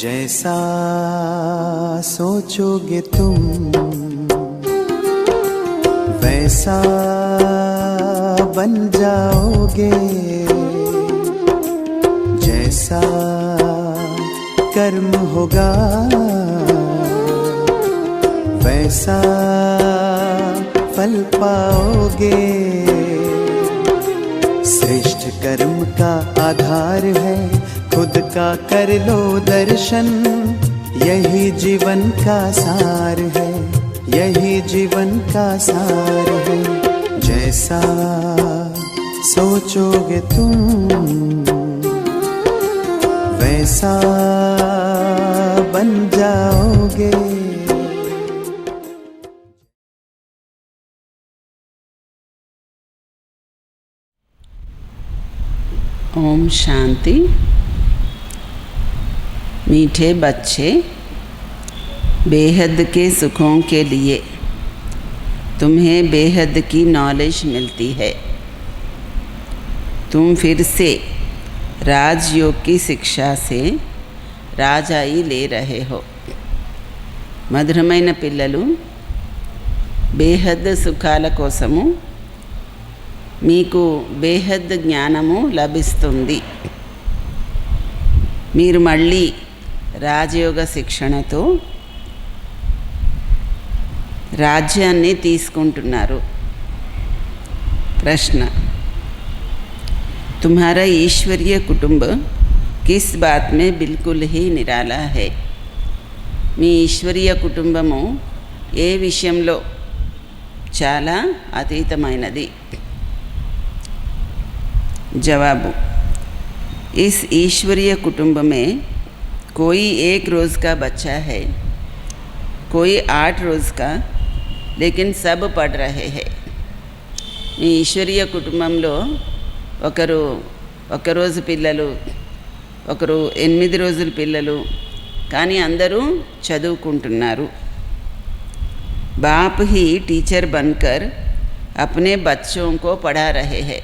जैसा सोचोगे तुम वैसा बन जाओगे, जैसा कर्म होगा वैसा फल पाओगे। श्रेष्ठ कर्म का आधार है खुद का कर लो दर्शन, यही जीवन का सार है, यही जीवन का सार है। जैसा सोचोगे तुम वैसा बन जाओगे। ओम शांति। मीठे बच्चे, बेहद के सुखों के लिए तुम्हें बेहद की नॉलेज मिलती है। तुम फिर से राजयोग की शिक्षा से राजाई ले रहे हो। మధురమైన పిల్లలు, బేహద్ సుఖాల కోసము మీకు బేహద్ జ్ఞానము లభిస్తుంది। మీరు మళ్ళీ రాజయోగ శిక్షణతో రాజ్యాన్ని తీసుకుంటున్నారు। ప్రశ్న, तुम्हारा ईश्वरीय कुटुंब किस बात में बिल्कुल ही निराला है? మీ ఈశ్వరీయ కుటుంబము ఏ విషయంలో చాలా అతీతమైనది? जवाब, इस ईश्वरीय कुटुंब में कोई 1 रोज़ का बच्चा है, कोई 8 रोज़ का, लेकिन सब पढ़ रहे हैं। మీ ఈశ్వరీయ కుటుంబంలో ఒక రోజు పిల్లలు, ఒకరు 8 రోజుల పిల్లలు, కానీ అందరూ చదువుకుంటున్నారు। बाप ही टीचर बनकर अपने बच्चों को पढ़ा रहे हैं।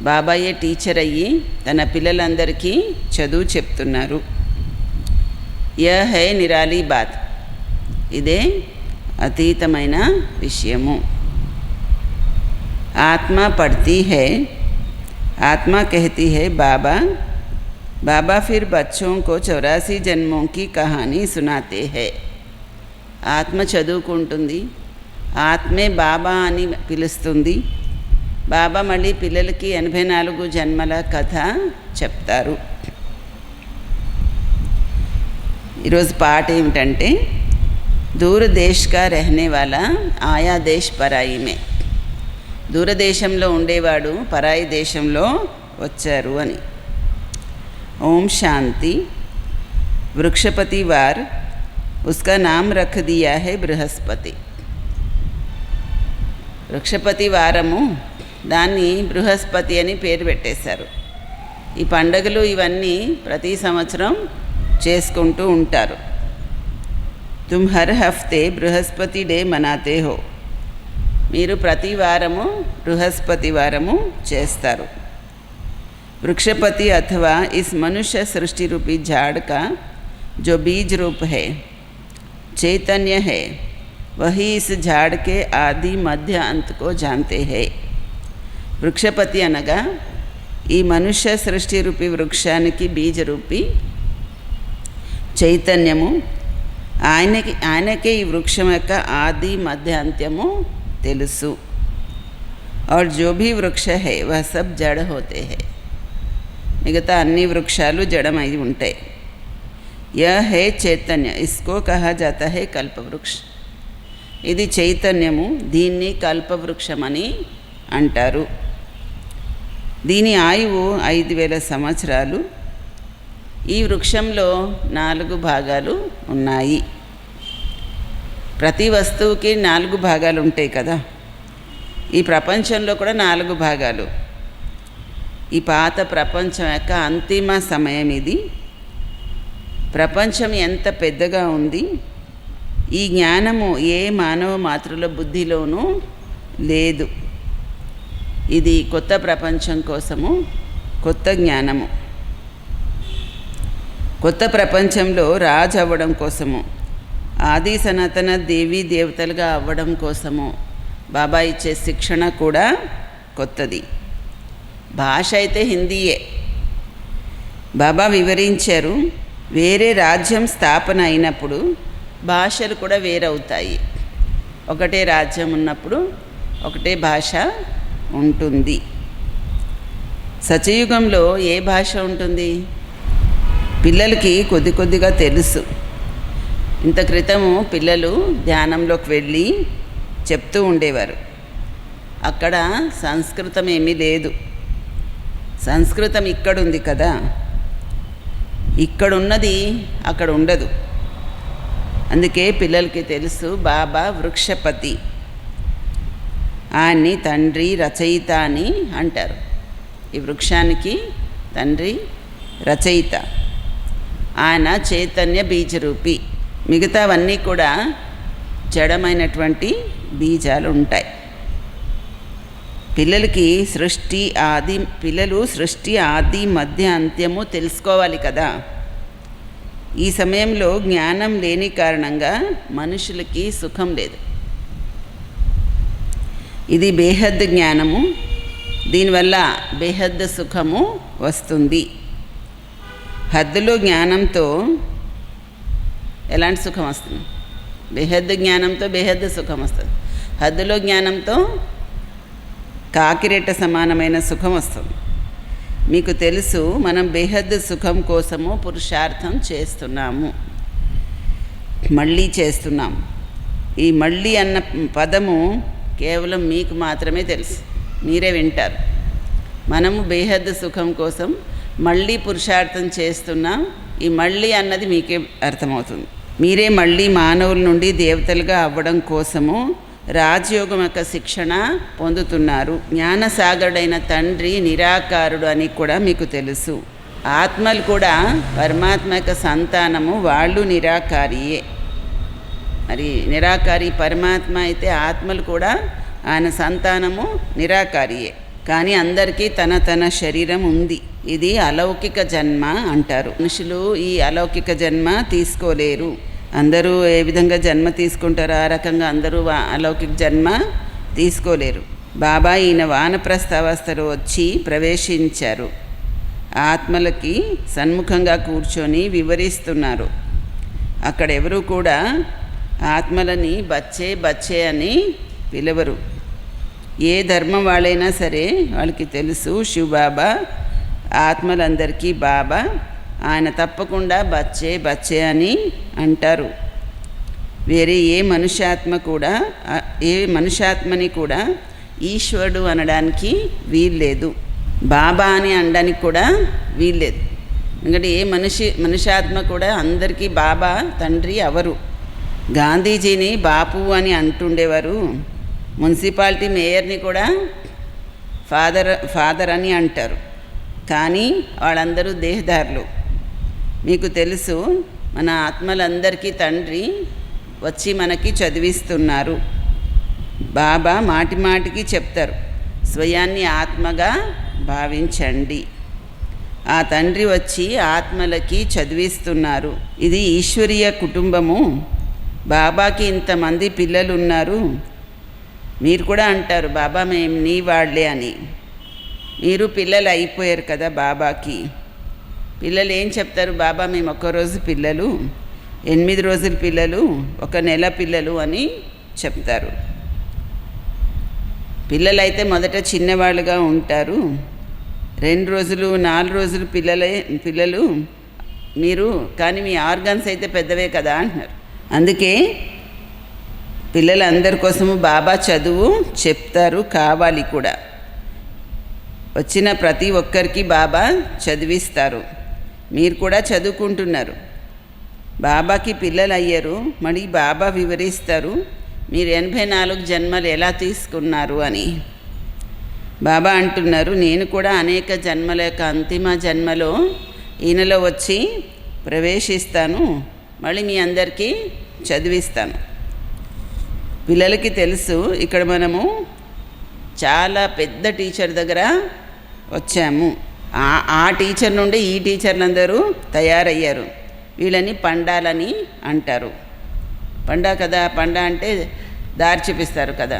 బాబాయే టీచర్ అయ్యి తన పిల్లలందరికీ చదువు చెప్తున్నారు। యహ్ హై నిరాలి బాత్, ఇదే అతీతమైన విషయము। ఆత్మ పढ़ती है, आत्मा कहती है बाबा, बाबा फिर बच्चों को 84 जन्मों की कहानी सुनाते हैं। ఆత్మ చదువుకుంటుంది, ఆత్మే బాబా అని పిలుస్తుంది। బాబా మళ్ళీ పిల్లలకి 84 జన్మల కథ చెప్తారు। ఈరోజు పాట ఏమిటంటే, దూర దేశ్ కా రహనే వాలా ఆయా దేశ్ పరాయి మే, దూరదేశంలో ఉండేవాడు పరాయి దేశంలో వచ్చారు అని। ओम शांति। वृक्षपति वार, उसका नाम रख दिया है बृहस्पति। వృక్షపతి వారము దాన్ని బృహస్పతి అని పేరు పెట్టేశారు। ఈ పండుగలు ఇవన్నీ ప్రతి సంవత్సరం చేసుకుంటూ ఉంటారు। తుమ్ హర్ హఫ్తే బృహస్పతి డే మనాతే హో, మీరు ప్రతి వారము బృహస్పతి వారము చేస్తారు। वृक्षपति अथवा इस मनुष्य सृष्टि रूपी झाड़ का जो बीज रूप है, चैतन्य है, वही इस झाड़ के आदि मध्य अंत को जानते हैं। वृक्षपति అనగా ఈ మనుష్య సృష్టి రూపీ వృక్షానికి బీజ రూపీ చైతన్యము, ఆయనకే ఈ వృక్షం యొక్క ఆది మధ్య అంత్యము తెలుసు। और जो भी वृक्ष है वह सब जड़ होते हैं, మిగతా అన్ని వృక్షాలు జడమై ఉంటాయి। यह है చైతన్య, इसको कहा जाता है కల్పవృక్ష। ఇది చైతన్యము, దీన్ని కల్పవృక్షమని అంటారు। దీని ఆయువు 5000 సంవత్సరాలు। ఈ వృక్షంలో 4 భాగాలు ఉన్నాయి। ప్రతి వస్తువుకి 4 భాగాలు ఉంటాయి కదా, ఈ ప్రపంచంలో కూడా 4 భాగాలు। ఈ పాత ప్రపంచం యొక్క అంతిమ సమయం ఇది। ప్రపంచం ఎంత పెద్దగా ఉంది, ఈ జ్ఞానము ఏ మానవ మాతృల బుద్ధిలోనూ లేదు। ఇది కొత్త ప్రపంచం కోసము కొత్త జ్ఞానము। కొత్త ప్రపంచంలో రాజు అవ్వడం కోసము, ఆది సనాతన దేవీ దేవతలుగా అవ్వడం కోసము బాబా ఇచ్చే శిక్షణ కూడా కొత్తది. భాష అయితే హిందీయే. బాబా వివరించారు, వేరే రాజ్యం స్థాపన అయినప్పుడు భాషలు కూడా వేరవుతాయి. ఒకటే రాజ్యం ఉన్నప్పుడు ఒకటే భాష ఉంటుంది. సత్యయుగంలో ఏ భాష ఉంటుంది? పిల్లలకి కొద్ది కొద్దిగా తెలుసు. ఇంత క్రితము పిల్లలు ధ్యానంలోకి వెళ్ళి చెప్తూ ఉండేవారు, అక్కడ సంస్కృతం ఏమీ లేదు. సంస్కృతం ఇక్కడుంది కదా, ఇక్కడున్నది అక్కడ ఉండదు. అందుకే పిల్లలకి తెలుసు బాబా వృక్షపతి, ఆయన్ని తండ్రి రచయిత అని అంటారు. ఈ వృక్షానికి తండ్రి రచయిత, ఆయన చైతన్య బీజరూపి. మిగతావన్నీ కూడా జడమైనటువంటి బీజాలు ఉంటాయి. పిల్లలు సృష్టి ఆది మధ్య అంత్యము తెలుసుకోవాలి కదా. ఈ సమయంలో జ్ఞానం లేని కారణంగా మనుషులకి సుఖం లేదు. ఇది బేహద్ జ్ఞానము, దీనివల్ల బేహద్ సుఖము వస్తుంది. హద్దులో జ్ఞానంతో ఎలాంటి సుఖం వస్తుంది? బేహద్ జ్ఞానంతో బేహద్ సుఖం వస్తుంది. హద్దులో జ్ఞానంతో కాకిరెట్ట సమానమైన సుఖం వస్తుంది. మీకు తెలుసు, మనం బేహద్ సుఖం కోసము పురుషార్థం చేస్తున్నాము, మళ్ళీ చేస్తున్నాం. ఈ మళ్ళీ అన్న పదము కేవలం మీకు మాత్రమే తెలుసు, మీరే వింటారు. మనము బేహద్ సుఖం కోసం మళ్ళీ పురుషార్థం చేస్తున్నాం. ఈ మళ్ళీ అన్నది మీకే అర్థమవుతుంది. మీరే మళ్ళీ మానవుల నుండి దేవతలుగా అవ్వడం కోసము రాజయోగం యొక్క శిక్షణ పొందుతున్నారు. జ్ఞానసాగరుడైన తండ్రి నిరాకారుడు అని కూడా మీకు తెలుసు. ఆత్మలు కూడా పరమాత్మ యొక్క సంతానము, వాళ్ళు నిరాకారియే. మరి నిరాకారి పరమాత్మ అయితే ఆత్మలు కూడా ఆయన సంతానము నిరాకారియే. కానీ అందరికీ తన తన శరీరం ఉంది. ఇది అలౌకిక జన్మ అంటారు. మనుషులు ఈ అలౌకిక జన్మ తీసుకోలేరు. అందరూ ఏ విధంగా జన్మ తీసుకుంటారో ఆ రకంగా అందరూ అలౌకిక జన్మ తీసుకోలేరు. బాబా ఈయన వానప్రస్థావస్థలో వచ్చి ప్రవేశించారు. ఆత్మలకి సన్ముఖంగా కూర్చొని వివరిస్తున్నారు. అక్కడ ఎవరు కూడా ఆత్మలని బచ్చే బచ్చే అని పిలవరు. ఏ ధర్మం వాళ్ళైనా సరే వాళ్ళకి తెలుసు, శివబాబా ఆత్మలందరికీ బాబా, ఆయన తప్పకుండా బచ్చే బచ్చే అని అంటారు. వేరే ఏ మనుష్యాత్మని కూడా ఈశ్వరుడు అనడానికి వీల్లేదు, బాబా అని అనడానికి కూడా వీల్లేదు. ఎందుకంటే ఏ మనుష్యాత్మ కూడా అందరికీ బాబా తండ్రి అవరు. గాంధీజీని బాపు అని అంటుండేవారు. మున్సిపాలిటీ మేయర్ని కూడా ఫాదర్ అని అంటారు. కానీ వాళ్ళందరూ దేహదారులు. మీకు తెలుసు, మన ఆత్మలందరికీ తండ్రి వచ్చి మనకి చదివిస్తున్నారు. బాబా మాటి మాటికి చెప్తారు, స్వయాన్ని ఆత్మగా భావించండి. ఆ తండ్రి వచ్చి ఆత్మలకి చదివిస్తున్నారు. ఇది ఈశ్వరీయ కుటుంబము. బాబాకి ఇంతమంది పిల్లలు ఉన్నారు. మీరు కూడా అంటారు, బాబా మేము నీ వాళ్ళే అని. మీరు పిల్లలు అయిపోయారు కదా బాబాకి. పిల్లలు ఏం చెప్తారు? బాబా మేము ఒక్కరోజు పిల్లలు, 8 రోజుల పిల్లలు, 1 నెల పిల్లలు అని చెప్తారు. పిల్లలైతే మొదట చిన్నవాళ్ళుగా ఉంటారు. 2 రోజులు 4 రోజులు పిల్లలు మీరు, కానీ మీ ఆర్గన్స్ అయితే పెద్దవే కదా అంటున్నారు. అందుకే పిల్లలందరి కోసము బాబా చదువు చెప్తారు, కావాలి కూడా. వచ్చిన ప్రతి ఒక్కరికి బాబా చదివిస్తారు. మీరు కూడా చదువుకుంటున్నారు. బాబాకి పిల్లలు అయ్యారు, మళ్ళీ బాబా వివరిస్తారు మీరు 84 జన్మలు ఎలా తీసుకున్నారు అని. బాబా అంటున్నారు, నేను కూడా అనేక జన్మల యొక్క అంతిమ జన్మలో ఈయనలో వచ్చి ప్రవేశిస్తాను, మళ్ళీ మీ అందరికీ చదివిస్తాను. పిల్లలకి తెలుసు, ఇక్కడ మనము చాలా పెద్ద టీచర్ దగ్గర వచ్చాము. ఆ టీచర్ నుండి ఈ టీచర్లందరూ తయారయ్యారు. వీళ్ళని పండాలని అంటారు. పండా కదా, పండా అంటే దారి చూపిస్తారు కదా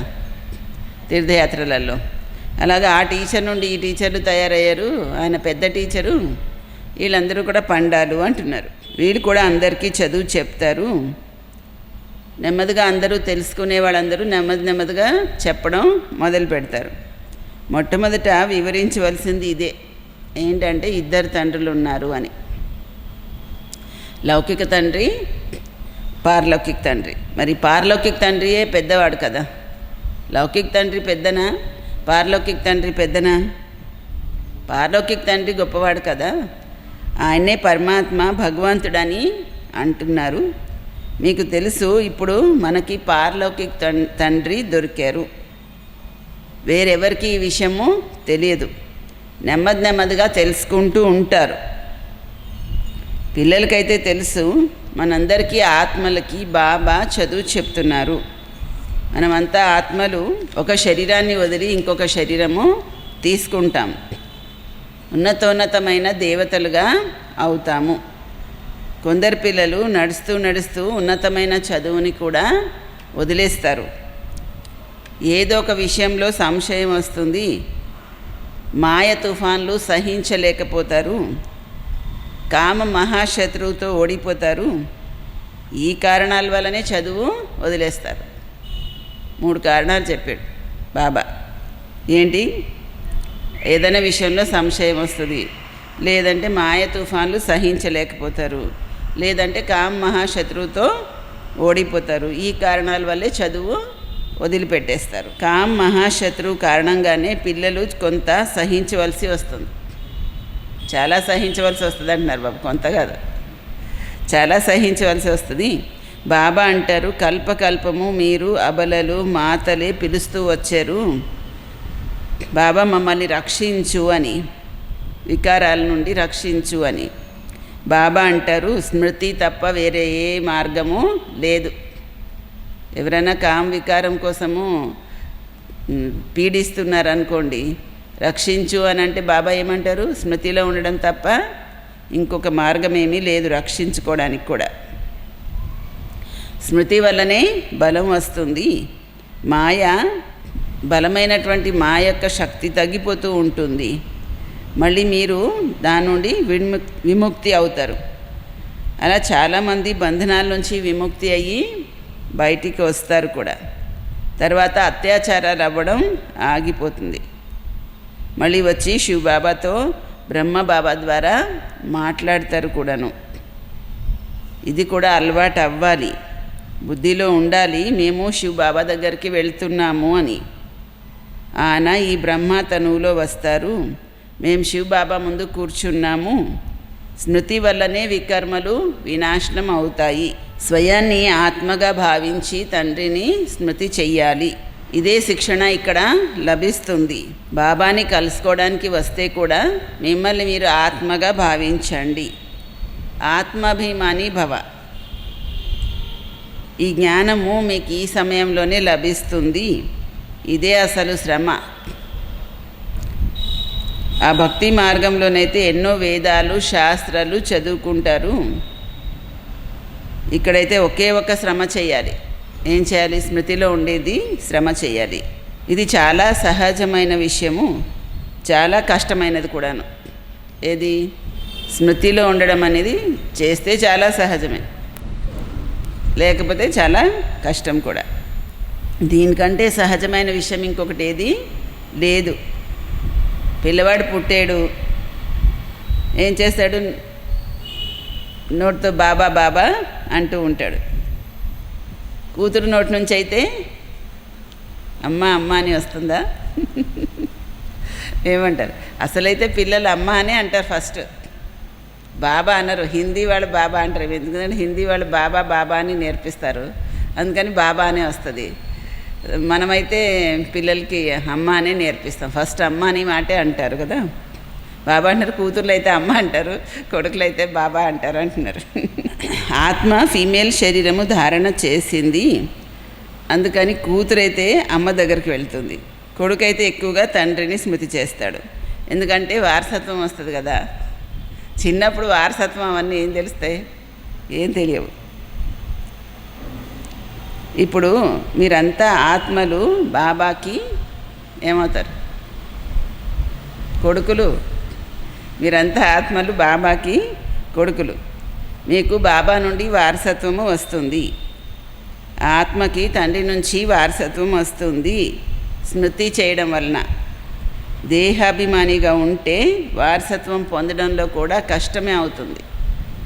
తీర్థయాత్రలలో. అలాగా ఆ టీచర్ నుండి ఈ టీచర్లు తయారయ్యారు. ఆయన పెద్ద టీచరు, వీళ్ళందరూ కూడా పండాలు అంటున్నారు. వీళ్ళు కూడా అందరికీ చదువు చెప్తారు. నెమ్మదిగా అందరూ తెలుసుకునే వాళ్ళందరూ నెమ్మదిగా చెప్పడం మొదలు పెడతారు. మొట్టమొదట వివరించవలసింది ఇదే, ఏంటంటే 2 తండ్రులు ఉన్నారు అని. లౌకిక తండ్రి, పారలౌకిక తండ్రి. మరి పారలౌకిక తండ్రియే పెద్దవాడు కదా. లౌకిక తండ్రి పెద్దనా, పారలౌకిక తండ్రి పెద్దనా? పారలౌకిక తండ్రి గొప్పవాడు కదా. ఆయనే పరమాత్మ, భగవంతుడని అంటున్నారు. మీకు తెలుసు, ఇప్పుడు మనకి పారలౌకిక తండ్రి దొరికారు. వేరెవరికి ఈ విషయము తెలియదు. నెమ్మదిగా తెలుసుకుంటూ ఉంటారు. పిల్లలకైతే తెలుసు. మనందరికీ ఆత్మలకి బాబా చదువు చెప్తున్నారు. మనమంతా ఆత్మలు ఒక శరీరాన్ని వదిలి ఇంకొక శరీరము తీసుకుంటాం. ఉన్నతోన్నతమైన దేవతలుగా అవుతాము. కొందరు పిల్లలు నడుస్తూ ఉన్నతమైన చదువుని కూడా వదిలేస్తారు. ఏదో ఒక విషయంలో సంశయం వస్తుంది, మాయ తుఫాన్లు సహించలేకపోతారు, కామ మహాశత్రువుతో ఓడిపోతారు. ఈ కారణాల వల్లనే చదువు వదిలేస్తారు. 3 కారణాలు చెప్పాడు బాబా. ఏంటి? ఏదైనా విషయంలో సంశయం వస్తుంది, లేదంటే మాయ తుఫాన్లు సహించలేకపోతారు, లేదంటే కామ మహాశత్రువుతో ఓడిపోతారు. ఈ కారణాల వల్లే చదువు వదిలిపెట్టేస్తారు. కామ మహాశత్రువు కారణంగానే పిల్లలు కొంత సహించవలసి వస్తుంది. చాలా సహించవలసి వస్తుంది అంటున్నారు బాబా, కొంత కాదు, చాలా సహించవలసి వస్తుంది. బాబా అంటారు, కల్పకల్పము మీరు అబలలు మాతలే పిలుస్తూ వచ్చారు. బాబా మమ్మల్ని రక్షించు అని, వికారాల నుండి రక్షించు అని. బాబా అంటారు, స్మృతి తప్ప వేరే ఏ మార్గము లేదు. ఎవరైనా కామ వికారం కోసము పీడిస్తున్నారనుకోండి, రక్షించు అని అంటే బాబా ఏమంటారు? స్మృతిలో ఉండడం తప్ప ఇంకొక మార్గం ఏమీ లేదు రక్షించుకోవడానికి కూడా. స్మృతి వల్లనే బలం వస్తుంది. మాయ, బలమైనటువంటి మాయ యొక్క శక్తి తగ్గిపోతూ ఉంటుంది. మళ్ళీ మీరు దాని నుండి విముక్తి అవుతారు. అలా చాలామంది బంధనాల నుంచి విముక్తి అయ్యి బయటికి వస్తారు కూడా. తర్వాత అత్యాచారాలు అవ్వడం ఆగిపోతుంది. మళ్ళీ వచ్చి శివబాబాతో బ్రహ్మ బాబా ద్వారా మాట్లాడతారు కూడాను. ఇది కూడా అలవాటు అవ్వాలి, బుద్ధిలో ఉండాలి. మేము శివబాబా దగ్గరికి వెళ్తున్నాము అని. ఆయన ఈ బ్రహ్మ తనువులో వస్తారు, మేము శివబాబా ముందు కూర్చున్నాము. స్మృతి వల్లనే వికర్మలు వినాశనం అవుతాయి. స్వయాన్ని ఆత్మగా భావించి తండ్రిని స్మృతి చెయ్యాలి. ఇదే శిక్షణ ఇక్కడ లభిస్తుంది. బాబాని కలుసుకోవడానికి వస్తే కూడా మిమ్మల్ని మీరు ఆత్మగా భావించండి. ఆత్మాభిమాని భవ. ఈ జ్ఞానము మీకు ఈ సమయంలోనే లభిస్తుంది. ఇదే అసలు శ్రమ. ఆ భక్తి మార్గంలోనైతే ఎన్నో వేదాలు శాస్త్రాలు చదువుకుంటారు. ఇక్కడైతే ఒకే ఒక శ్రమ చేయాలి. ఏం చేయాలి? స్మృతిలో ఉండేది శ్రమ చేయాలి. ఇది చాలా సహజమైన విషయము, చాలా కష్టమైనది కూడాను. ఏది? స్మృతిలో ఉండడం అనేది చేస్తే చాలా సహజమే, లేకపోతే చాలా కష్టం కూడా. దీనికంటే సహజమైన విషయం ఇంకొకటి ఏది లేదు. పిల్లవాడు పుట్టాడు, ఏం చేస్తాడు? నోటితో బాబా బాబా అంటూ ఉంటాడు. కూతురు నోటి నుంచి అయితే అమ్మ అమ్మ అని వస్తుందా? ఏమంటారు? అసలైతే పిల్లలు అమ్మ అనే అంటారు ఫస్ట్, బాబా అనరు. హిందీ వాళ్ళు బాబా అంటారు, ఎందుకంటే హిందీ వాళ్ళు బాబా బాబా అని నేర్పిస్తారు, అందుకని బాబా అనే వస్తుంది. మనమైతే పిల్లలకి అమ్మ అనే నేర్పిస్తాం. ఫస్ట్ అమ్మ అని మాటే అంటారు కదా. బాబా అంటారు, కూతుర్లు అయితే అమ్మ అంటారు, కొడుకులు అయితే బాబా అంటారు అంటున్నారు. ఆత్మ ఫీమేల్ శరీరము ధారణ చేసింది, అందుకని కూతురైతే అమ్మ దగ్గరికి వెళ్తుంది, కొడుకైతే ఎక్కువగా తండ్రిని స్మృతి చేస్తాడు. ఎందుకంటే వారసత్వం వస్తుంది కదా. చిన్నప్పుడు వారసత్వం అవన్నీ ఏం తెలుస్తాయి? ఏం తెలియవు. ఇప్పుడు మీరంతా ఆత్మలు బాబాకి ఏమవుతారు? కొడుకులు. మీరంతా ఆత్మలు బాబాకి కొడుకులు. మీకు బాబా నుండి వారసత్వము వస్తుంది. ఆత్మకి తండ్రి నుంచి వారసత్వం వస్తుంది స్మృతి చేయడం వలన. దేహాభిమానిగా ఉంటే వారసత్వం పొందడంలో కూడా కష్టమే అవుతుంది.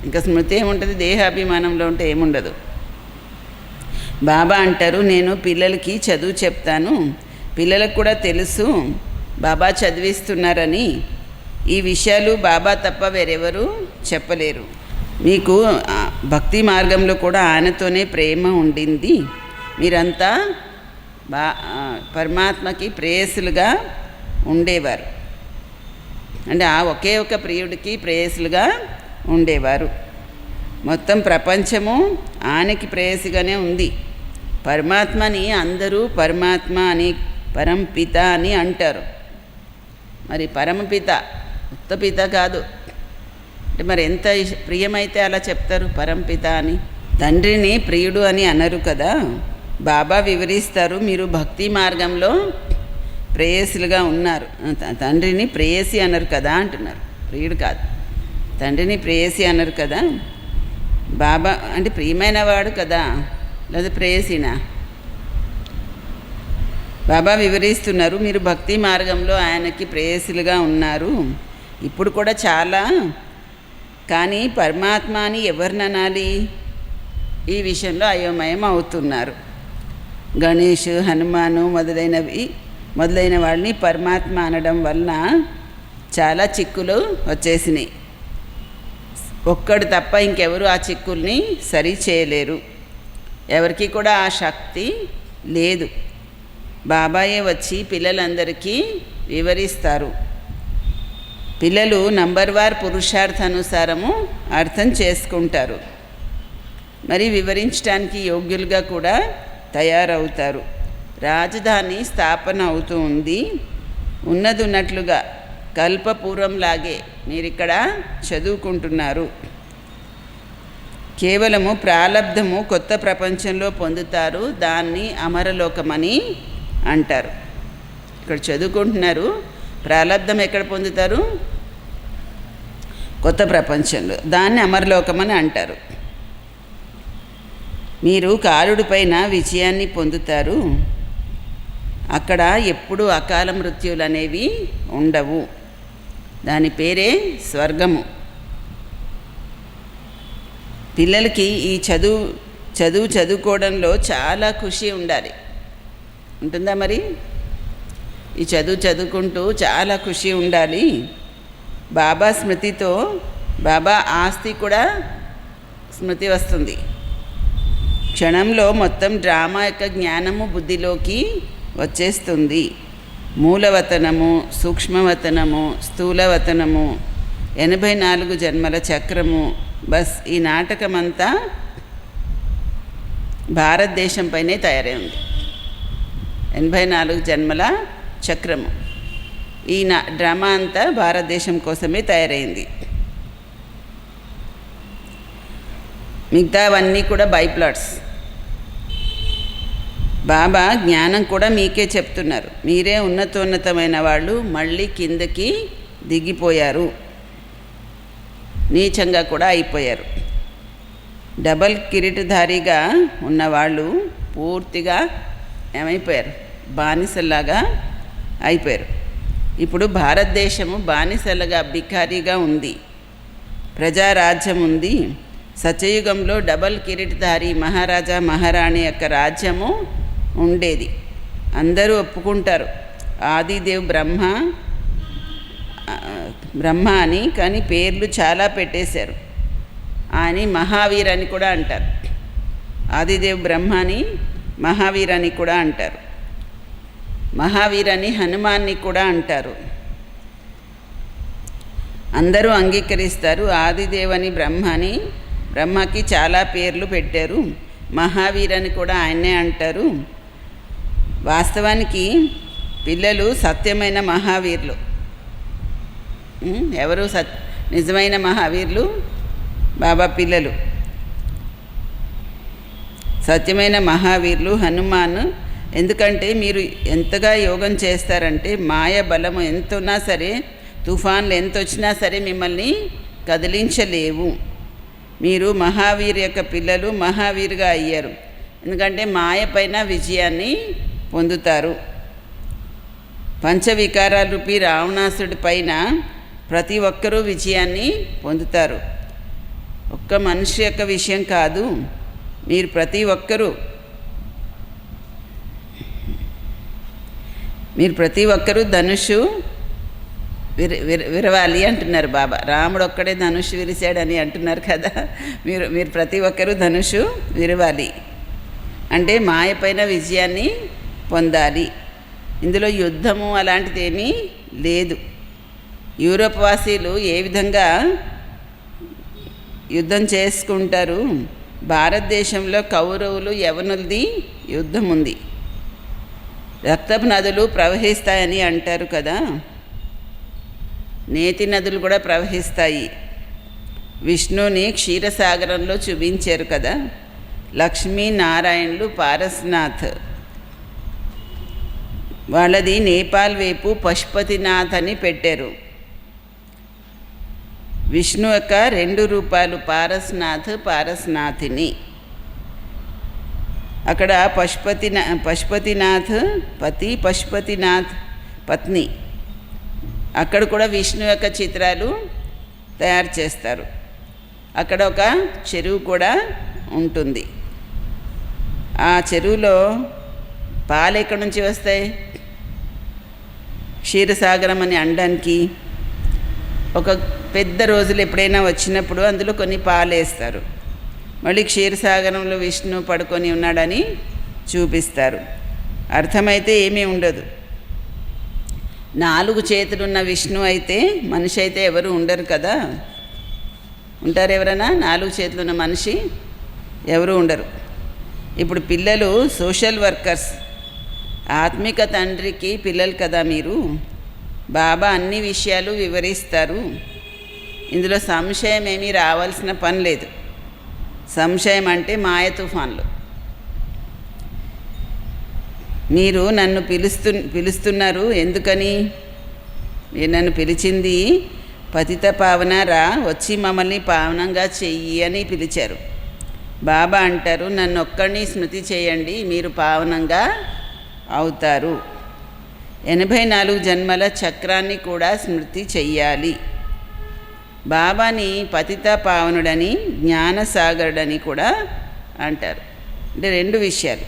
ఇంకా స్మృతి ఏముంటుంది? దేహాభిమానంలో ఉంటే ఏముండదు. బాబా అంటారు, నేను పిల్లలకి చదువు చెప్తాను, పిల్లలకు కూడా తెలుసు బాబా చదివిస్తున్నారని. ఈ విషయాలు బాబా తప్ప వేరెవరు చెప్పలేరు. మీకు భక్తి మార్గంలో కూడా ఆయనతోనే ప్రేమ ఉండింది. మీరంతా పరమాత్మకి ప్రేయసులుగా ఉండేవారు. అంటే ఆ ఒకే ఒక ప్రియుడికి ప్రేయసులుగా ఉండేవారు. మొత్తం ప్రపంచము ఆయనకి ప్రేయసిగానే ఉంది. పరమాత్మని అందరూ పరమాత్మ అని, పరంపిత అని అంటారు. మరి పరమపిత ఉత్తపిత కాదు. అంటే మరి ఎంత ప్రియమైతే అలా చెప్తారు పరంపిత అని. తండ్రిని ప్రియుడు అని అనరు కదా. బాబా వివరిస్తారు, మీరు భక్తి మార్గంలో ప్రేయసులుగా ఉన్నారు. తండ్రిని ప్రేయసి అనరు కదా అంటున్నారు. ప్రియుడు కాదు, తండ్రిని ప్రేయసి అనరు కదా. బాబా అంటే ప్రియమైన వాడు కదా, లేదా ప్రేయసినా? బాబా వివరిస్తున్నారు, మీరు భక్తి మార్గంలో ఆయనకి ప్రేయసులుగా ఉన్నారు. ఇప్పుడు కూడా చాలా. కానీ పరమాత్మ అని ఎవరిననాలి? ఈ విషయంలో అయోమయం అవుతున్నారు. గణేష్, హనుమాను మొదలైన వాళ్ళని పరమాత్మ అనడం వలన చాలా చిక్కులు వచ్చేసినాయి. ఒక్కడు తప్ప ఇంకెవరు ఆ చిక్కుల్ని సరి చేయలేరు. ఎవరికి కూడా ఆ శక్తి లేదు. బాబాయే వచ్చి పిల్లలందరికీ వివరిస్తారు. పిల్లలు నంబర్వార్ పురుషార్థానుసారము అర్థం చేసుకుంటారు. మరి వివరించడానికి యోగ్యులుగా కూడా తయారవుతారు. రాజధాని స్థాపన అవుతూ ఉంది. ఉన్నది ఉన్నట్లుగా కల్పపూర్వంలాగే మీరిక్కడ చదువుకుంటున్నారు. కేవలము ప్రాలబ్ధము కొత్త ప్రపంచంలో పొందుతారు. దాన్ని అమరలోకమని అంటారు. ఇక్కడ చదువుకుంటున్నారు. ప్రాలబ్ధం ఎక్కడ పొందుతారు? కొత్త ప్రపంచంలో. దాన్ని అమరలోకమని అంటారు. మీరు కాలుడి పైన విజయాన్ని పొందుతారు. అక్కడ ఎప్పుడు అకాల మృత్యులు అనేవి ఉండవు. దాని పేరే స్వర్గము. పిల్లలకి ఈ చదువుకోవడంలో చాలా ఖుషి ఉండాలి. ఉంటుందా మరి? ఈ చదువుకుంటూ చాలా ఖుషి ఉండాలి. బాబా స్మృతితో బాబా ఆస్తి కూడా స్మృతి వస్తుంది. క్షణంలో మొత్తం డ్రామా యొక్క జ్ఞానము బుద్ధిలోకి వచ్చేస్తుంది. మూలవతనము, సూక్ష్మవతనము, స్థూలవతనము, 84 జన్మల చక్రము. బస్ ఈ నాటకమంతా భారతదేశం పైనే తయారై ఉంది. 84 జన్మల చక్రము. ఈ డ్రామా అంతా భారతదేశం కోసమే తయారైంది. మిగతావన్నీ కూడా బైప్లాట్స్. బాబా జ్ఞానం కూడా మీకే చెప్తున్నారు. మీరే ఉన్నతోన్నతమైన వాళ్ళు మళ్ళీ కిందకి దిగిపోయారు, నీచంగా కూడా అయిపోయారు. డబల్ కిరీటధారిగా ఉన్నవాళ్ళు పూర్తిగా ఏమైపోయారు? బానిసల్లాగా అయిపోయారు. ఇప్పుడు భారతదేశము బానిసలుగా బికారీగా ఉంది. ప్రజారాజ్యం ఉంది. సత్యయుగంలో డబల్ కిరీటధారి మహారాజా మహారాణి యొక్క రాజ్యము ఉండేది. అందరూ ఒప్పుకుంటారు ఆదిదేవ్ బ్రహ్మ అని. కానీ పేర్లు చాలా పెట్టేశారు. అని మహావీర్ అని కూడా అంటారు. ఆదిదేవ్ బ్రహ్మ అని మహావీర్ అని కూడా అంటారు. మహావీర్ అని హనుమాన్ని కూడా అంటారు. అందరూ అంగీకరిస్తారు ఆదిదేవ్ అని బ్రహ్మకి చాలా పేర్లు పెట్టారు. మహావీర్ అని కూడా ఆయన్నే అంటారు. వాస్తవానికి పిల్లలు సత్యమైన మహావీర్లు. ఎవరు నిజమైన మహావీరులు? బాబా పిల్లలు. సత్యమైన మహావీరులు హనుమాన్. ఎందుకంటే మీరు ఎంతగా యోగం చేస్తారంటే మాయ బలము ఎంత ఉన్నా సరే, తుఫాన్లు ఎంత వచ్చినా సరే మిమ్మల్ని కదిలించలేవు. మీరు మహావీర్ యొక్క పిల్లలు, మహావీరుగా అయ్యారు. ఎందుకంటే మాయ పైన విజయాన్ని పొందుతారు. పంచవికారాల రూపీ రావణాసుడి పైన ప్రతి ఒక్కరూ విజయాన్ని పొందుతారు. ఒక్క మనిషి యొక్క విషయం కాదు, మీరు ప్రతి ఒక్కరూ ధనుషు విరవాలి అంటున్నారు బాబా. రాముడు ఒక్కడే ధనుషు విరిశాడని అంటున్నారు కదా. మీరు ప్రతి ఒక్కరూ ధనుషు విరవాలి అంటే మాయ పైన విజయాన్ని పొందాలి. ఇందులో యుద్ధము అలాంటిది ఏమీ లేదు. యూరోప్ వాసీలు ఏ విధంగా యుద్ధం చేసుకుంటారు? భారతదేశంలో కౌరవులు యవనులది యుద్ధం ఉంది. రక్తపు నదులు ప్రవహిస్తాయని అంటారు కదా, నేతి నదులు కూడా ప్రవహిస్తాయి. విష్ణుని క్షీరసాగరంలో చూపించారు కదా. లక్ష్మీనారాయణులు పారస్నాథ్, వాళ్ళది నేపాల్ వైపు పశుపతినాథ్ అని పెట్టారు. విష్ణు యొక్క 2 రూపాలు పారస్నాథ్, పారస్నాథిని. అక్కడ పశుపతినాథ్ పతి, పశుపతినాథ్ పత్ని. అక్కడ కూడా విష్ణు యొక్క చిత్రాలు తయారు చేస్తారు. అక్కడ ఒక చెరువు కూడా ఉంటుంది. ఆ చెరువులో పాలు ఎక్కడి నుంచి వస్తాయి? క్షీరసాగరం అని అనడానికి ఒక పెద్ద రోజులు ఎప్పుడైనా వచ్చినప్పుడు అందులో కొన్ని పాలు వేస్తారు. మళ్ళీ క్షీరసాగరంలో విష్ణు పడుకొని ఉన్నాడని చూపిస్తారు. అర్థమైతే ఏమీ ఉండదు. 4 చేతులున్న విష్ణు అయితే మనిషి అయితే ఎవరు ఉండరు కదా. ఉంటారు ఎవరైనా? 4 చేతులున్న మనిషి ఎవరు ఉండరు. ఇప్పుడు పిల్లలు సోషల్ వర్కర్స్, ఆత్మిక తండ్రికి పిల్లలు కదా మీరు. బాబా అన్ని విషయాలు వివరిస్తారు. ఇందులో సంశయం ఏమీ రావాల్సిన పని లేదు. సంశయం అంటే మాయ తుఫాన్లు. మీరు నన్ను పిలుస్తున్నారు ఎందుకని? మీరు నన్ను పిలిచింది పతిత పావన రా, వచ్చి మమ్మల్ని పావనంగా చెయ్యి అని పిలిచారు. బాబా అంటారు, నన్ను ఒక్కడిని స్మృతి చేయండి, మీరు పావనంగా అవుతారు. 84 జన్మల చక్రాన్ని కూడా స్మృతి చెయ్యాలి. బాబాని పతిత పావనుడని, జ్ఞానసాగరుడని కూడా అంటారు. అంటే 2 విషయాలు.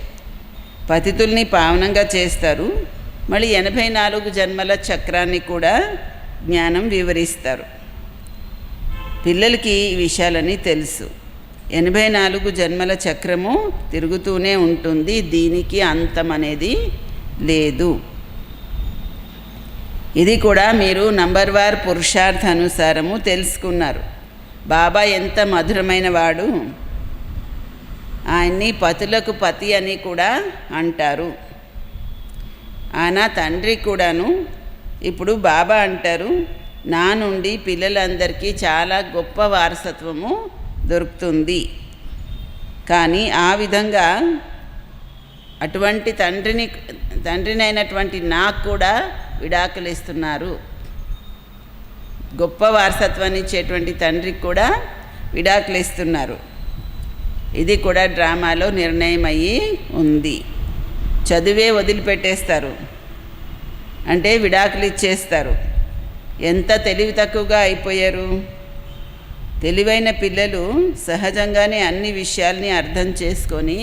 పతితుల్ని పావనంగా చేస్తారు, మళ్ళీ 84 జన్మల చక్రాన్ని కూడా జ్ఞానం వివరిస్తారు. పిల్లలకి ఈ విషయాలని తెలుసు. 84 జన్మల చక్రము తిరుగుతూనే ఉంటుంది, దీనికి అంతం అనేది లేదు. ఇది కూడా మీరు నంబర్వార్ పురుషార్థ అనుసారము తెలుసుకున్నారు. బాబా ఎంత మధురమైన వాడు. ఆయన్ని పతులకు పతి అని కూడా అంటారు. ఆయన తండ్రి కూడాను. ఇప్పుడు బాబా అంటారు, నా నుండి పిల్లలందరికీ చాలా గొప్ప వారసత్వము దొరుకుతుంది. కానీ ఆ విధంగా అటువంటి తండ్రినైనటువంటి నాకు కూడా విడాకులు ఇస్తున్నారు. గొప్ప వారసత్వాన్ని ఇచ్చేటువంటి తండ్రికి కూడా విడాకులు ఇస్తున్నారు. ఇది కూడా డ్రామాలో నిర్ణయం అయ్యి ఉంది. చదువే వదిలిపెట్టేస్తారు, అంటే విడాకులు ఇచ్చేస్తారు. ఎంత తెలివి తక్కువగా అయిపోయారు. తెలివైన పిల్లలు సహజంగానే అన్ని విషయాల్ని అర్థం చేసుకొని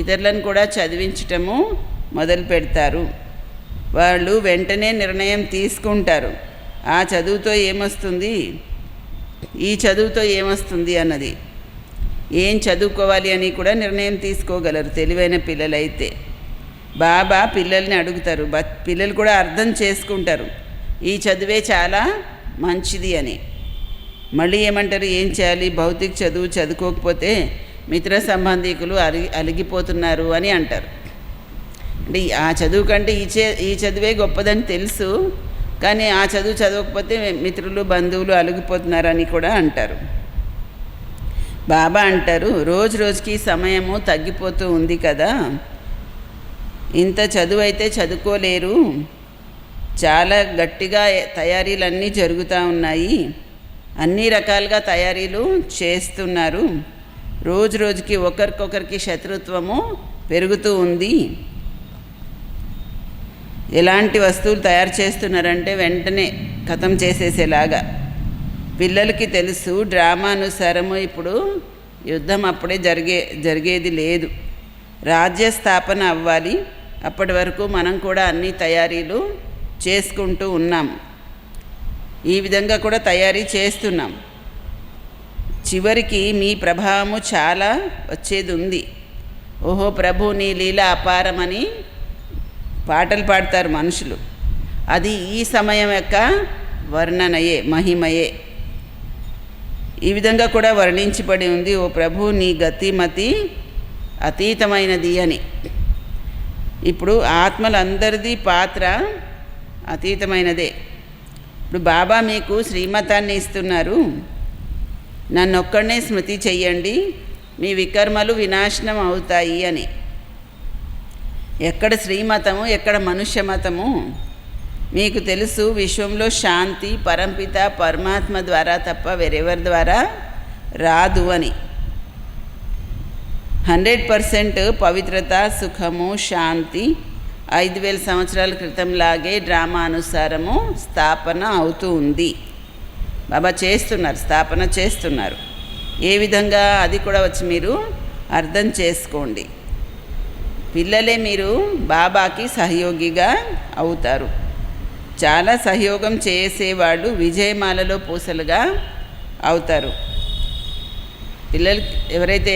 ఇతరులను కూడా చదివించటము మొదలు పెడతారు. వాళ్ళు వెంటనే నిర్ణయం తీసుకుంటారు. ఆ చదువుతో ఏమొస్తుంది, ఈ చదువుతో ఏమొస్తుంది అన్నది. ఏం చదువుకోవాలి అని కూడా నిర్ణయం తీసుకోగలరు తెలివైన పిల్లలైతే. బాబా పిల్లల్ని అడుగుతారు, పిల్లలు కూడా అర్థం చేసుకుంటారు ఈ చదువే చాలా మంచిది అని. మళ్ళీ ఏమంటారు, ఏం చేయాలి, భౌతిక చదువు చదువుకోకపోతే మిత్ర సంబంధికులు అలిగిపోతున్నారు అని అంటారు. అంటే ఆ చదువు కంటే ఈ చదువే గొప్పదని తెలుసు, కానీ ఆ చదువు చదవకపోతే మిత్రులు బంధువులు అలిగిపోతున్నారని కూడా అంటారు. బాబా అంటారు, రోజు రోజుకి సమయము తగ్గిపోతూ ఉంది కదా, ఇంత చదువు అయితే చదువుకోలేరు, చాలా గట్టిగా తయారీలన్నీ జరుగుతూ ఉన్నాయి, అన్ని రకాలుగా తయారీలు చేస్తున్నారు, రోజు రోజుకి ఒకరికొకరికి శత్రుత్వము పెరుగుతూ ఉంది. ఎలాంటి వస్తువులు తయారు చేస్తున్నారంటే వెంటనే ఖతం చేసేసేలాగా. పిల్లలకి తెలుసు డ్రామానుసారము ఇప్పుడు యుద్ధం అప్పుడే జరిగేది లేదు, రాజ్య స్థాపన అవ్వాలి, అప్పటి వరకు మనం కూడా అన్ని తయారీలు చేసుకుంటూ ఉన్నాం. ఈ విధంగా కూడా తయారీ చేస్తున్నాం. చివరికి మీ ప్రభావము చాలా వచ్చేది ఉంది. ఓహో ప్రభు నీ లీల అపారమని పాటలు పాడతారు మనుషులు. అది ఈ సమయం యొక్క వర్ణనయే, మహిమయే. ఈ విధంగా కూడా వర్ణించబడి ఉంది, ఓ ప్రభు నీ గతిమతి అతీతమైనది అని. ఇప్పుడు ఆత్మలందరిది పాత్ర అతీతమైనదే. ఇప్పుడు బాబా మీకు శ్రీమతాన్ని ఇస్తున్నారు, నన్నొక్కడనే స్మృతి చెయ్యండి, మీ వికర్మలు వినాశనం అవుతాయి అని. ఎక్కడ శ్రీమతము, ఎక్కడ మనుష్య మతము? మీకు తెలుసు విశ్వంలో శాంతి పరంపిత పరమాత్మ ద్వారా తప్ప వేరెవరి ద్వారా రాదు అని. 100% పవిత్రత, సుఖము, శాంతి 5000 సంవత్సరాల క్రితంలాగే డ్రామా అనుసారము స్థాపన అవుతూ ఉంది. బాబా చేస్తున్నారు, స్థాపన చేస్తున్నారు. ఏ విధంగా అది కూడా వచ్చి మీరు అర్థం చేసుకోండి. పిల్లలే మీరు బాబాకి సహయోగిగా అవుతారు. చాలా సహయోగం చేసేవాళ్ళు విజయమాలలో పూసలుగా అవుతారు. పిల్లలు ఎవరైతే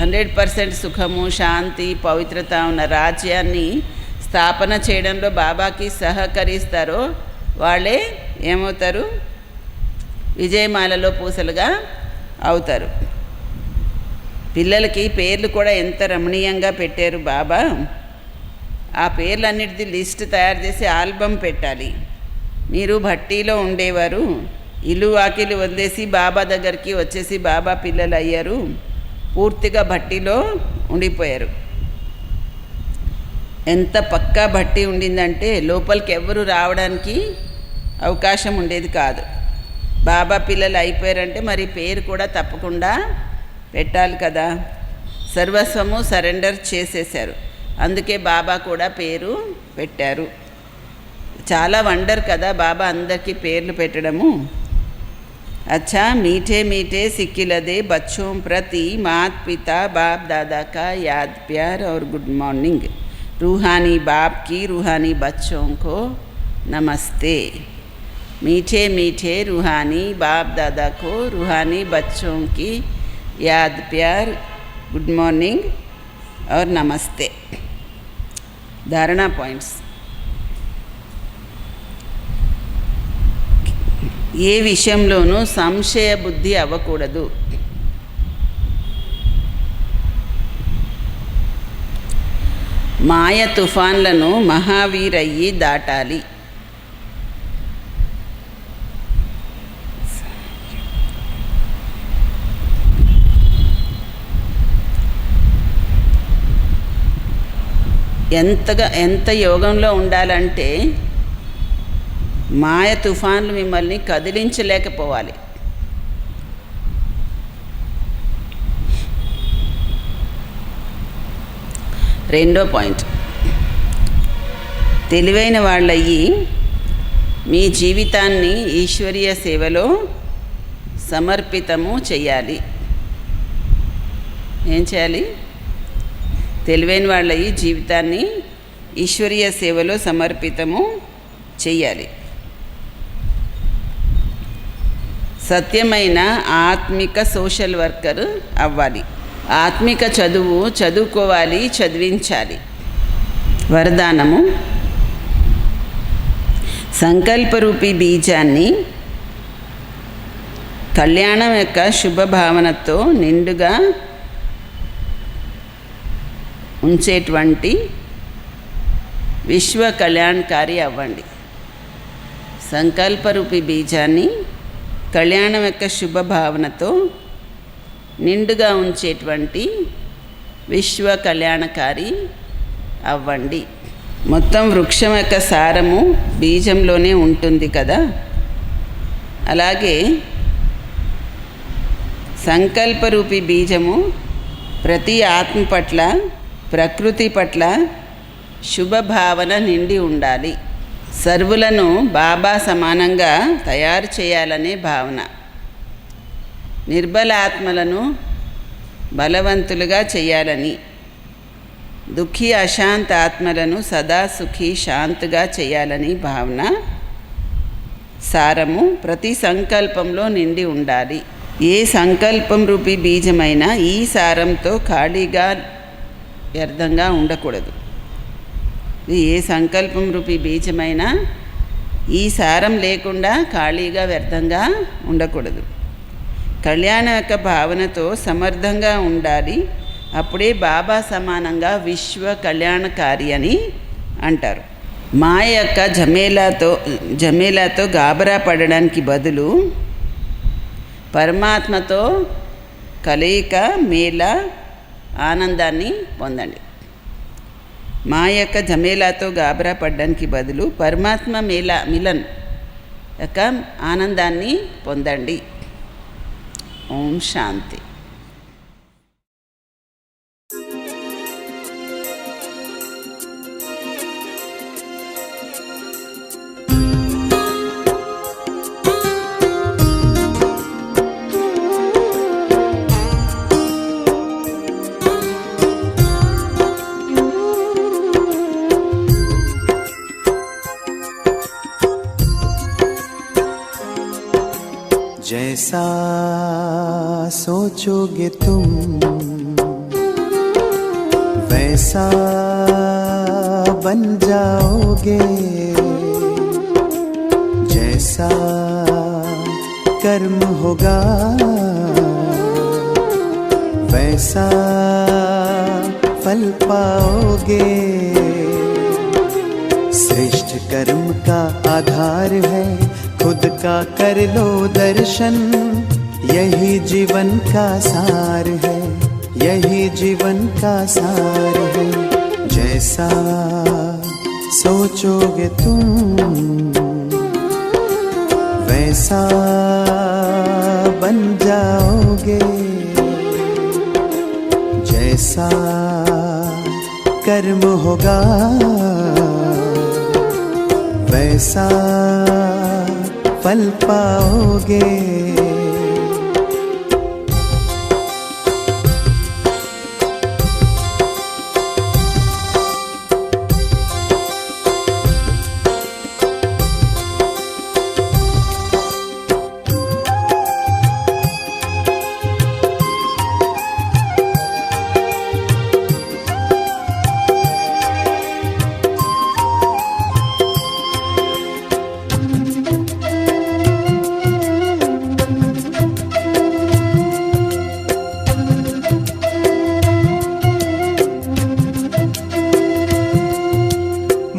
100% సుఖము, శాంతి, పవిత్రత ఉన్న రాజ్యాన్ని స్థాపన చేయడంలో బాబాకి సహకరిస్తారో వాళ్ళే ఏమవుతారు? విజయమాలలో పూసలుగా అవుతారు. పిల్లలకి పేర్లు కూడా ఎంత రమణీయంగా పెట్టారు బాబా. ఆ పేర్లన్నిటిది లిస్ట్ తయారు చేసి ఆల్బమ్ పెట్టాలి. మీరు భట్టీలో ఉండేవారు, ఇల్లు వాకిలు వదిలేసి బాబా దగ్గరికి వచ్చేసి బాబా పిల్లలు అయ్యారు, పూర్తిగా భట్టీలో ఉండిపోయారు. ఎంత పక్కా భట్టి ఉండిందంటే లోపలికి ఎవ్వరూ రావడానికి అవకాశం ఉండేది కాదు. బాబా పిల్లలు అయిపోయారంటే మరి పేరు కూడా తప్పకుండా పెట్టాలి కదా. సర్వస్వము సరెండర్ చేసేశారు, అందుకే బాబా కూడా పేరు పెట్టారు. చాలా వండర్ కదా బాబా అందరికీ పేర్లు పెట్టడము. अच्छा मीठे मीठे सिक्किलदे बच्चों प्रति मात पिता बाप दादा का याद प्यार और गुड मॉर्निंग. रूहानी बाप की रूहानी बच्चों को नमस्ते. मीठे मीठे रूहानी बाप दादा को रूहानी बच्चों की याद प्यार, गुड मॉर्निंग और नमस्ते. धारणा पॉइंट्स. ఏ విషయంలోనూ సంశయ బుద్ధి అవ్వకూడదు. మాయ తుఫాన్లను మహావీరయ్యి దాటాలి. ఎంత యోగంలో ఉండాలంటే మాయ తుఫాన్లు మిమ్మల్ని కదిలించలేకపోవాలి. రెండో పాయింట్, తెలివైన వాళ్ళయ్యి మీ జీవితాన్ని ఈశ్వరీయ సేవలో సమర్పితము చేయాలి. ఏం చేయాలి? తెలివైన వాళ్ళయ్యి జీవితాన్ని ఈశ్వరీయ సేవలో సమర్పితము చేయాలి. సత్యమైన ఆత్మిక సోషల్ వర్కర్ అవ్వాలి. ఆత్మిక చదువుకోవాలి, చదివించాలి. వరదానము, సంకల్పరూపీ బీజాన్ని కళ్యాణం యొక్క శుభభావనతో నిండుగా ఉంచేటువంటి విశ్వ కళ్యాణకారి అవ్వండి. సంకల్పరూపి బీజాన్ని కళ్యాణం యొక్క శుభభావనతో నిండుగా ఉంచేటువంటి విశ్వ కళ్యాణకారి అవ్వండి. మొత్తం వృక్షం యొక్క సారము బీజంలోనే ఉంటుంది కదా, అలాగే సంకల్పరూపి బీజము ప్రతి ఆత్మ పట్ల, ప్రకృతి పట్ల శుభభావన నిండి ఉండాలి. సర్వులను బాబా సమానంగా తయారు చేయాలనే భావన, నిర్బల ఆత్మలను బలవంతులుగా చేయాలని, దుఃఖీ అశాంత ఆత్మలను సదా సుఖీ శాంతిగా చేయాలని భావన సారము ప్రతి సంకల్పంలో నిండి ఉండాలి. ఏ సంకల్పం రూపీ బీజమైనా ఈ సారంతో ఖాళీగా వ్యర్థంగా ఉండకూడదు. ఏ సంకల్పం రూపీ బీజమైనా ఈ సారం లేకుండా ఖాళీగా వ్యర్థంగా ఉండకూడదు. కళ్యాణం యొక్క భావనతో సమర్థంగా ఉండాలి. అప్పుడే బాబా సమానంగా విశ్వ కళ్యాణకారి అని అంటారు. మాయ యొక్క జమేలాతో గాబరా పడడానికి బదులు పరమాత్మతో కలయిక, మేళ, ఆనందాన్ని పొందండి. మాయ యొక్క జమేలాతో గాబరా పడడానికి బదులు పరమాత్మ మిలన్ యొక్క ఆనందాన్ని పొందండి. ఓం శాంతి. जैसा सोचोगे तुम वैसा बन जाओगे, जैसा कर्म होगा वैसा फल पाओगे। श्रेष्ठ कर्म का आधार है खुद का कर लो दर्शन, यही जीवन का सार है, यही जीवन का सार है। जैसा सोचोगे तुम वैसा बन जाओगे, जैसा कर्म होगा वैसा फल पाओगे।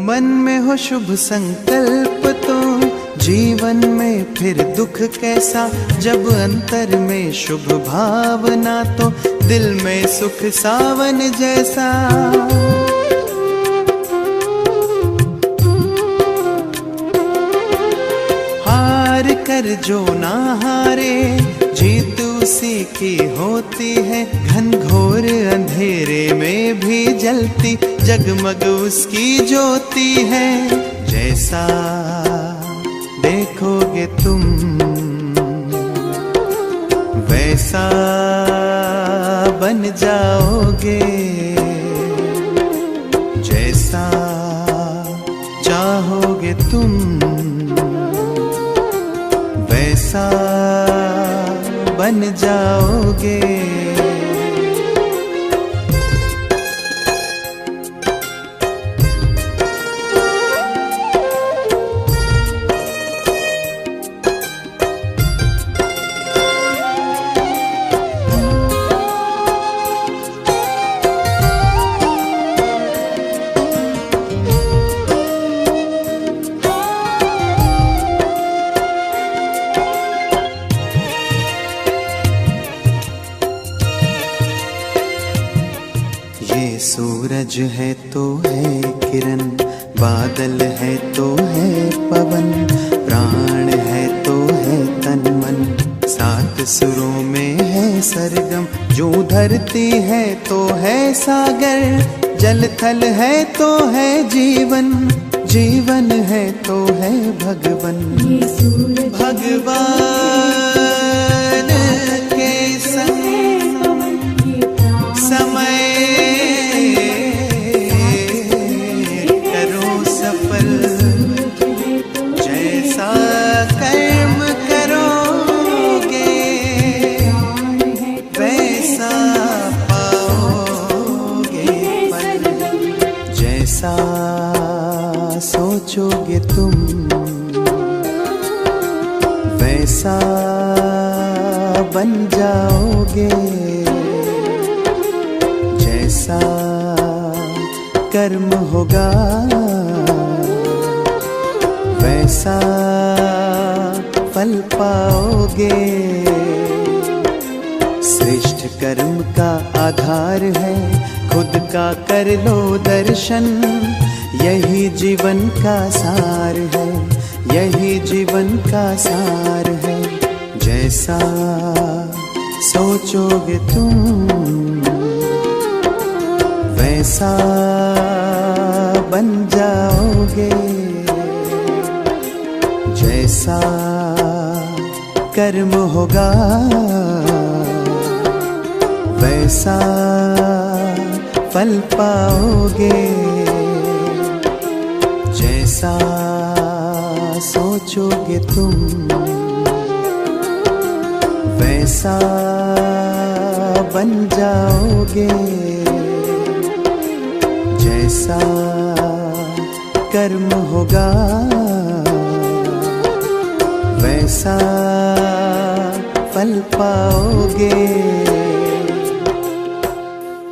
मन में हो शुभ संकल्प तो जीवन में फिर दुख कैसा, जब अंतर में शुभ भावना तो दिल में सुख सावन जैसा। हार कर जो ना हारे जीत उसी की होती है, घनघोर अंधेरे में भी जलती जगमग उसकी ज्योति है। जैसा देखोगे तुम वैसा बन जाओगे, जैसा चाहोगे तुम वैसा बन जाओगे। सूरज है तो है किरण, बादल है तो है पवन, प्राण है तो है तन मन, सात सुरों में है सरगम। जो धरती है तो है सागर, जल थल है तो है जीवन, जीवन है तो है भगवन। भगवान के संग समय करो सफल, जैसा कर्म करोगे वैसा पाओगे फल, जैसा सोचोगे तुम वैसा बन जाओगे, जैसा कर्म होगा वैसा फल पाओगे। श्रेष्ठ कर्म का आधार है, खुद का कर लो दर्शन, यही जीवन का सार है, यही जीवन का सार है। जैसा सोचोगे तुम वैसा बन जाओगे, जैसा कर्म होगा वैसा फल पाओगे, जैसा सोचोगे तुम वैसा बन जाओगे, जैसा कर्म होगा वैसा फल पाओगे।